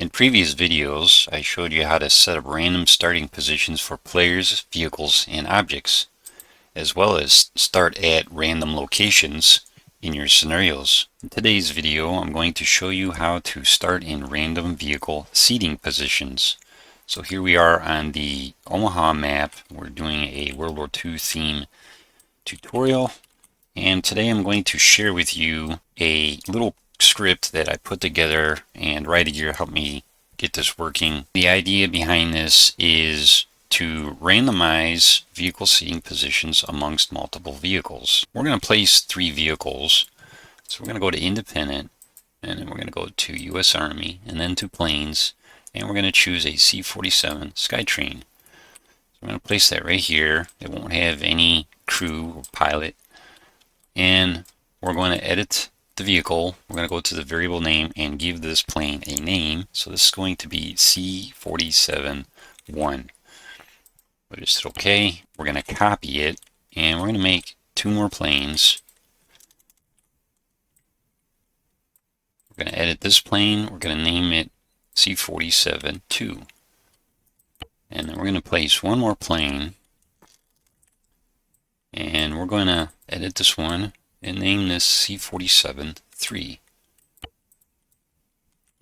In previous videos, I showed you how to set up random starting positions for players, vehicles, and objects, as well as start at random locations in your scenarios. In today's video, I'm going to show you how to start in random vehicle seating positions. So here we are on the Omaha map. We're doing a World War II theme tutorial, and today I'm going to share with you a little script that I put together, and Ryder helped me get this working. The idea behind this is to randomize vehicle seating positions amongst multiple vehicles. We're going to place 3 vehicles, so we're going to go to independent, and then we're going to go to US Army, and then to planes, and we're going to choose a C-47 Skytrain. So I'm going to place that right here. It won't have any crew or pilot, and we're going to edit the vehicle. We're going to go to the variable name and give this plane a name. So this is going to be C-47-1. We'll just hit OK. We're going to copy it, and we're going to make 2 more planes. We're going to edit this plane. We're going to name it C-47-2. And then we're going to place 1 more plane, and we're going to edit this one and name this C-47-3.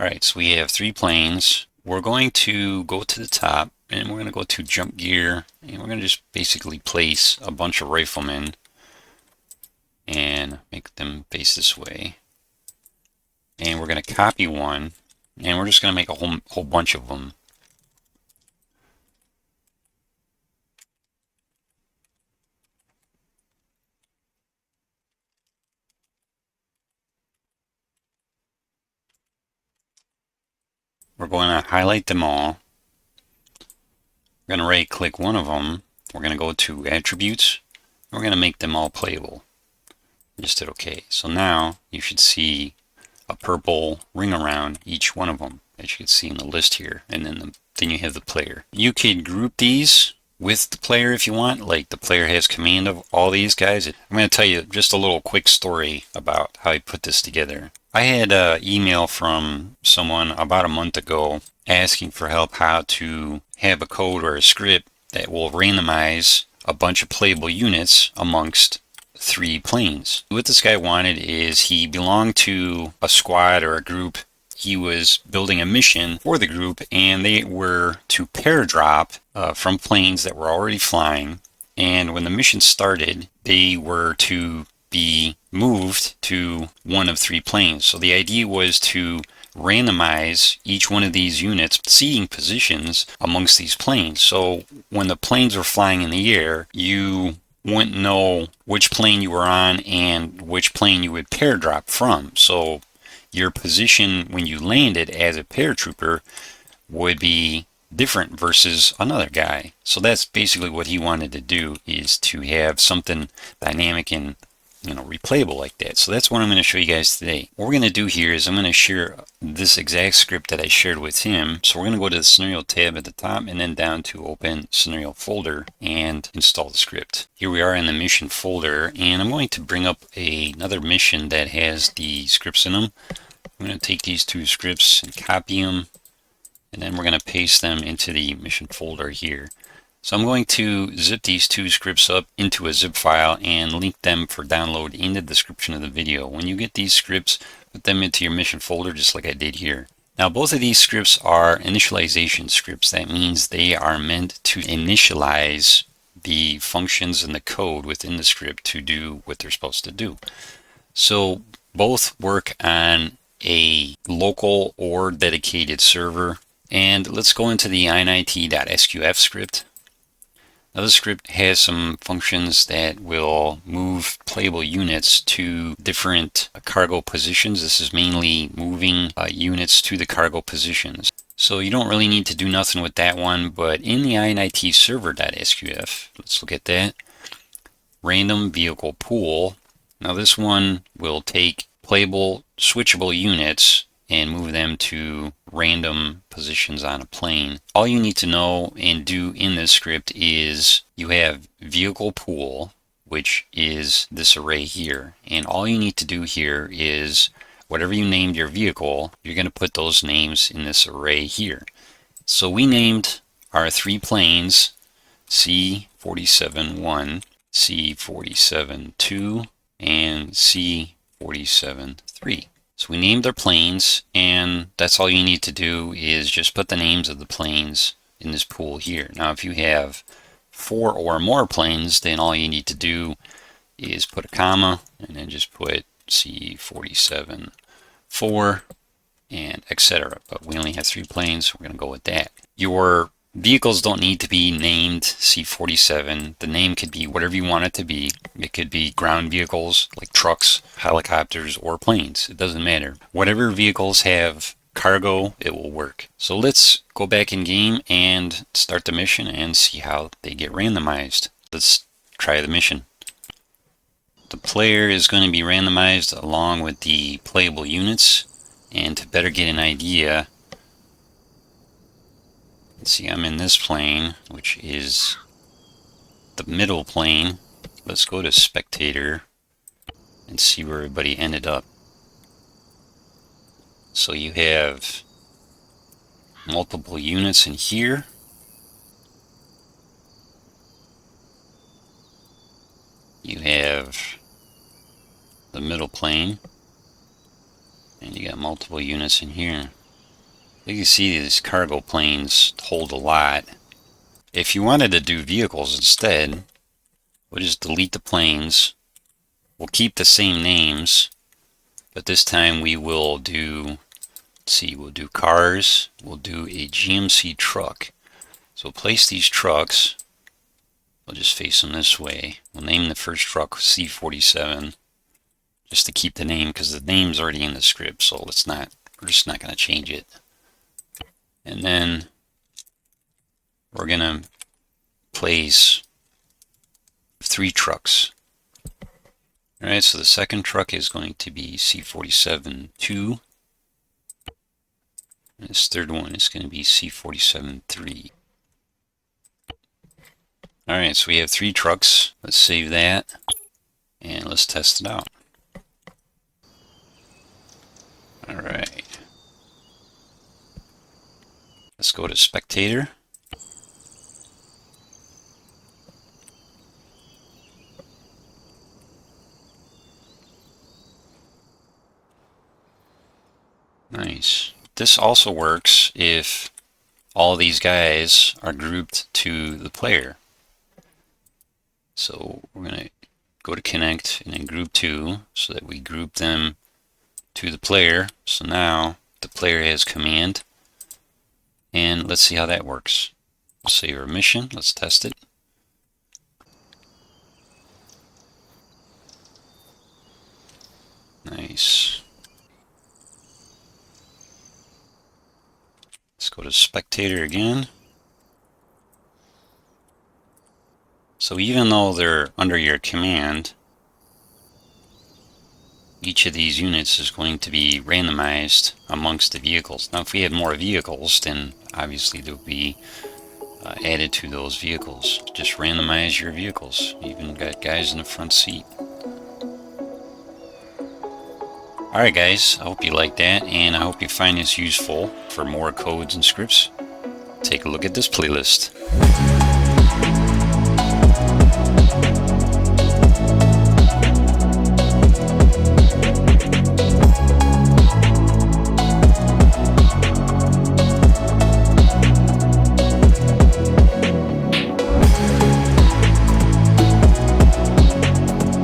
Alright, so we have 3 planes. We're going to go to the top, and we're going to go to jump gear, and we're going to just basically place a bunch of riflemen and make them face this way. And we're going to copy one, and we're just going to make a whole bunch of them. We're going to highlight them all. We're going to right click one of them. We're going to go to attributes. We're going to make them all playable. Just hit OK. So now you should see a purple ring around each one of them, as you can see in the list here. And then you have the player. You could group these with the player if you want, like the player has command of all these guys. I'm going to tell you just a little quick story about how I put this together. I had an email from someone about a month ago asking for help how to have a code or a script that will randomize a bunch of playable units amongst 3 planes. What this guy wanted is he belonged to a squad or a group. He was building a mission for the group, and they were to paradrop from planes that were already flying. And when the mission started, they were to be moved to one of 3 planes. So the idea was to randomize each one of these units seating positions amongst these planes. So when the planes were flying in the air, you wouldn't know which plane you were on and which plane you would paradrop from. So your position when you landed as a paratrooper would be different versus another guy. So that's basically what he wanted to do, is to have something dynamic and replayable like that. So that's what I'm going to show you guys today. What we're going to do here is I'm going to share this exact script that I shared with him. So we're going to go to the scenario tab at the top and then down to open scenario folder and install the script. Here we are in the mission folder, and I'm going to bring up another mission that has the scripts in them. I'm going to take these 2 scripts and copy them, and then we're going to paste them into the mission folder here. So I'm going to zip these 2 scripts up into a zip file and link them for download in the description of the video. When you get these scripts, put them into your mission folder just like I did here. Now both of these scripts are initialization scripts. That means they are meant to initialize the functions and the code within the script to do what they're supposed to do. So both work on a local or dedicated server. And let's go into the init.sqf script. Now this script has some functions that will move playable units to different cargo positions. This is mainly moving units to the cargo positions. So you don't really need to do nothing with that one, but in the initServer.sqf, let's look at that. Random vehicle pool. Now this one will take playable switchable units and move them to random positions on a plane. All you need to know and do in this script is you have vehicle pool, which is this array here, and all you need to do here is whatever you named your vehicle, you're going to put those names in this array here. So we named our 3 planes C47-1, C47-2, and C47-3. So we named their planes, and that's all you need to do is just put the names of the planes in this pool here. Now if you have 4 or more planes, then all you need to do is put a comma and then just put C47-4 and etc. But we only have 3 planes, so we're going to go with that. Your vehicles don't need to be named C47. The name could be whatever you want it to be. It could be ground vehicles like trucks, helicopters, or planes. It doesn't matter. Whatever vehicles have cargo, it will work. So let's go back in game and start the mission and see how they get randomized. Let's try the mission. The player is going to be randomized along with the playable units, and to better get an idea, let's see, I'm in this plane, which is the middle plane. Let's go to spectator and see where everybody ended up. So you have multiple units in here. You have the middle plane, and you got multiple units in here. You can see these cargo planes hold a lot. If you wanted to do vehicles instead, we'll just delete the planes. We'll keep the same names, but this time we will do, let's see, we'll do cars, we'll do a GMC truck. So we'll place these trucks, we'll just face them this way. We'll name the first truck C47, just to keep the name, because the name's already in the script, so we're just not going to change it. And then we're going to place 3 trucks. Alright, so the second truck is going to be C47-2. And this third one is going to be C47-3. Alright, so we have 3 trucks. Let's save that and let's test it out. Alright. Let's go to spectator. Nice. This also works if all these guys are grouped to the player. So we're going to go to connect and then group to, so that we group them to the player. So now the player has command, and let's see how that works. We'll save our mission. Let's test it. Nice. Let's go to spectator again. So even though they're under your command, each of these units is going to be randomized amongst the vehicles. Now if we had more vehicles, then obviously they'll be added to those vehicles. Just randomize your vehicles. You even got guys in the front seat. Alright guys, I hope you liked that, and I hope you find this useful. For more codes and scripts, take a look at this playlist.